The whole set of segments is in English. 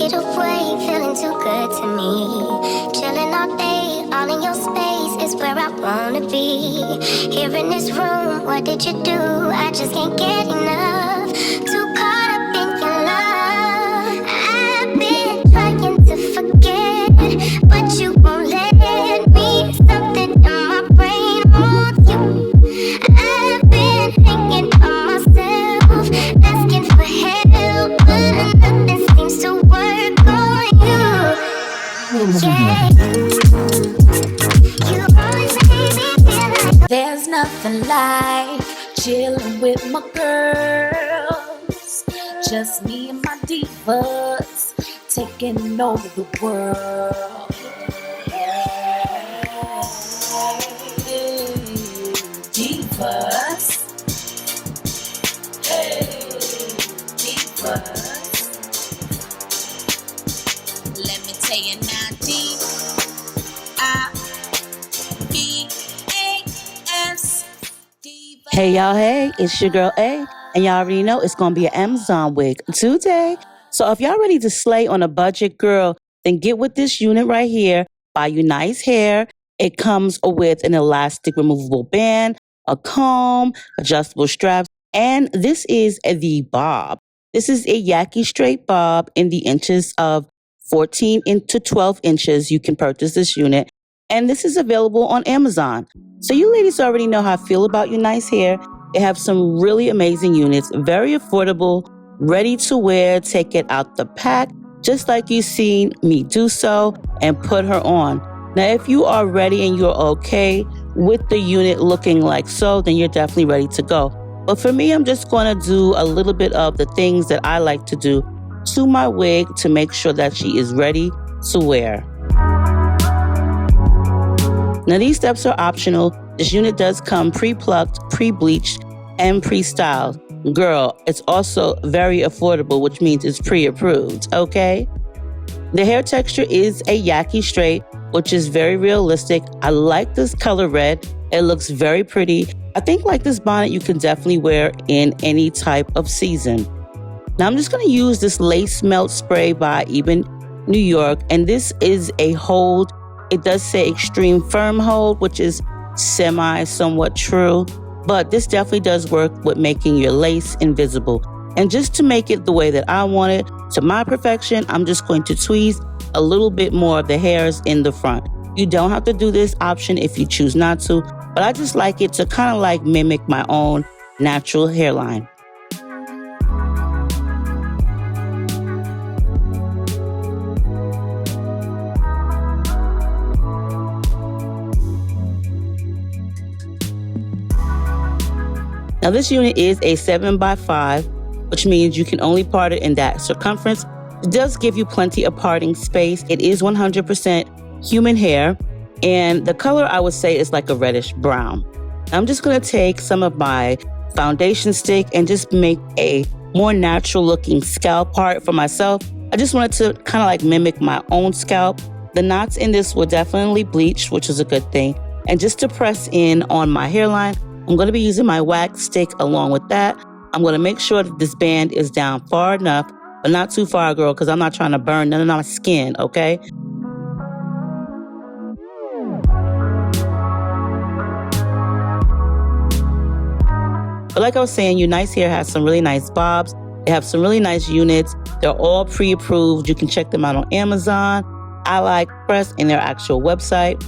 it away, feeling too good to me. Chilling all day, all in your space is where I wanna be. Here in this room, what did you do? I just can't get enough. Too caught up in your love. I've been trying to forget, but you won't let me. Something in my brain wants you. I've been hanging on myself, asking for help, but nothing seems to work on you. Yeah, you always make me feel like there's nothing like chilling with my girls. Just me and my divas taking over the world. Divas. Hey, divas. Let me tell you now, D-I-V-A-S. Hey y'all, hey, it's your girl A, and y'all already know it's gonna be an Amazon wig today. So if y'all ready to slay on a budget, girl, then get with this unit right here by Unice Hair. It comes with an elastic removable band, a comb, adjustable straps, and this is the bob. This is a Yaki straight bob in the inches of 14 to 12 inches. You can purchase this unit, and this is available on Amazon. So you ladies already know how I feel about Unice Hair. They have some really amazing units, very affordable, ready to wear. Take it out the pack, just like you've seen me do so, and put her on. Now, if you are ready and you're okay with the unit looking like so, then you're definitely ready to go. But for me, I'm just going to do a little bit of the things that I like to do to my wig to make sure that she is ready to wear. Now, these steps are optional. This unit does come pre-plucked, pre-bleached, and pre-styled. Girl, it's also very affordable, which means it's pre-approved, okay? The hair texture is a Yaki straight, which is very realistic. I like this color red. It looks very pretty. I think like this bonnet you can definitely wear in any type of season. Now I'm just going to use this lace melt spray by Even New York, and this is a hold. It does say extreme firm hold, which is somewhat true, but this definitely does work with making your lace invisible. And just to make it the way that I want it, to my perfection, I'm just going to tweeze a little bit more of the hairs in the front. You don't have to do this option if you choose not to, but I just like it to kind of like mimic my own natural hairline. Now this unit is a 7x5, which means you can only part it in that circumference. It does give you plenty of parting space. It is 100% human hair, and the color I would say is like a reddish brown. I'm just gonna take some of my foundation stick and just make a more natural looking scalp part for myself. I just wanted to kind of like mimic my own scalp. The knots in this were definitely bleached, which is a good thing. And just to press in on my hairline, I'm going to be using my wax stick along with that. I'm going to make sure that this band is down far enough, but not too far, girl, because I'm not trying to burn none of my skin, okay? But like I was saying, Unice Hair has some really nice bobs. They have some really nice units. They're all pre-approved. You can check them out on Amazon, AliExpress, and their actual website.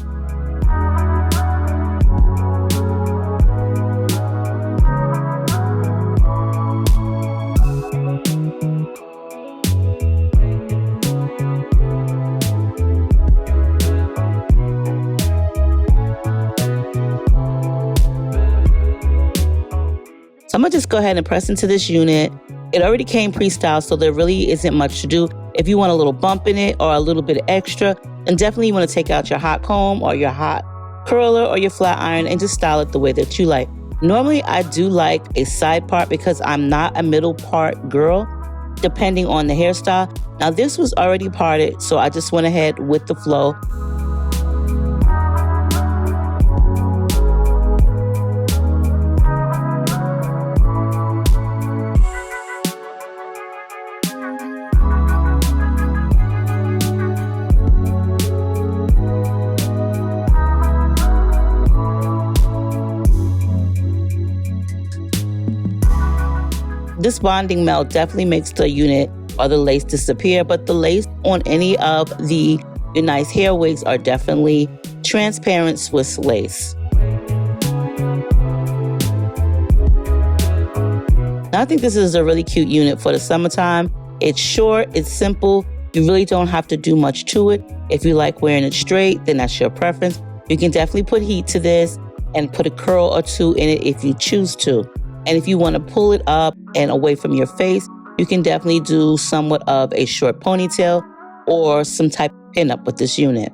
So I'm gonna just go ahead and press into this unit. It already came pre-styled, so there really isn't much to do. If you want a little bump in it or a little bit extra, then definitely you want to take out your hot comb or your hot curler or your flat iron and just style it the way that you like. Normally, I do like a side part because I'm not a middle part girl, depending on the hairstyle. Now this was already parted, so I just went ahead with the flow. This bonding melt definitely makes the unit or the lace disappear, but the lace on any of the Unice hair wigs are definitely transparent Swiss lace. Now, I think this is a really cute unit for the summertime. It's short, it's simple. You really don't have to do much to it. If you like wearing it straight, then that's your preference. You can definitely put heat to this and put a curl or two in it if you choose to. And if you want to pull it up and away from your face, you can definitely do somewhat of a short ponytail or some type of pin-up with this unit.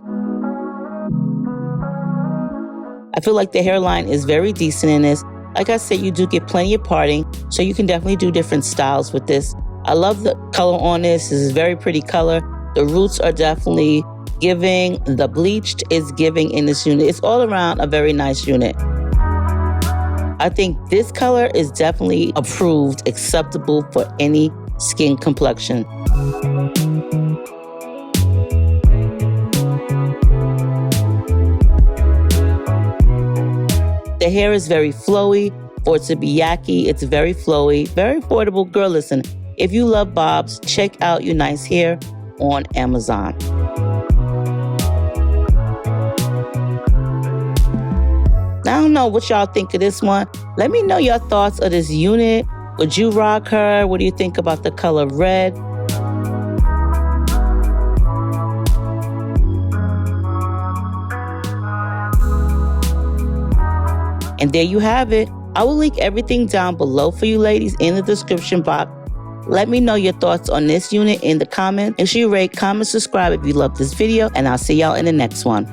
I feel like the hairline is very decent in this. Like I said, you do get plenty of parting, so you can definitely do different styles with this. I love the color on this. This is a very pretty color. The roots are definitely giving. The bleached is giving in this unit. It's all around a very nice unit. I think this color is definitely approved, acceptable for any skin complexion. The hair is very flowy. For it to be Yaki, it's very flowy, very affordable. Girl, listen, if you love bobs, check out Unice hair on Amazon. I don't know what y'all think of this one. Let me know your thoughts of this unit. Would you rock her? What do you think about the color red? And there you have it. I will link everything down below for you ladies in the description box. Let me know your thoughts on this unit in the comments. Make sure you rate, comment, subscribe if you love this video, and I'll see y'all in the next one.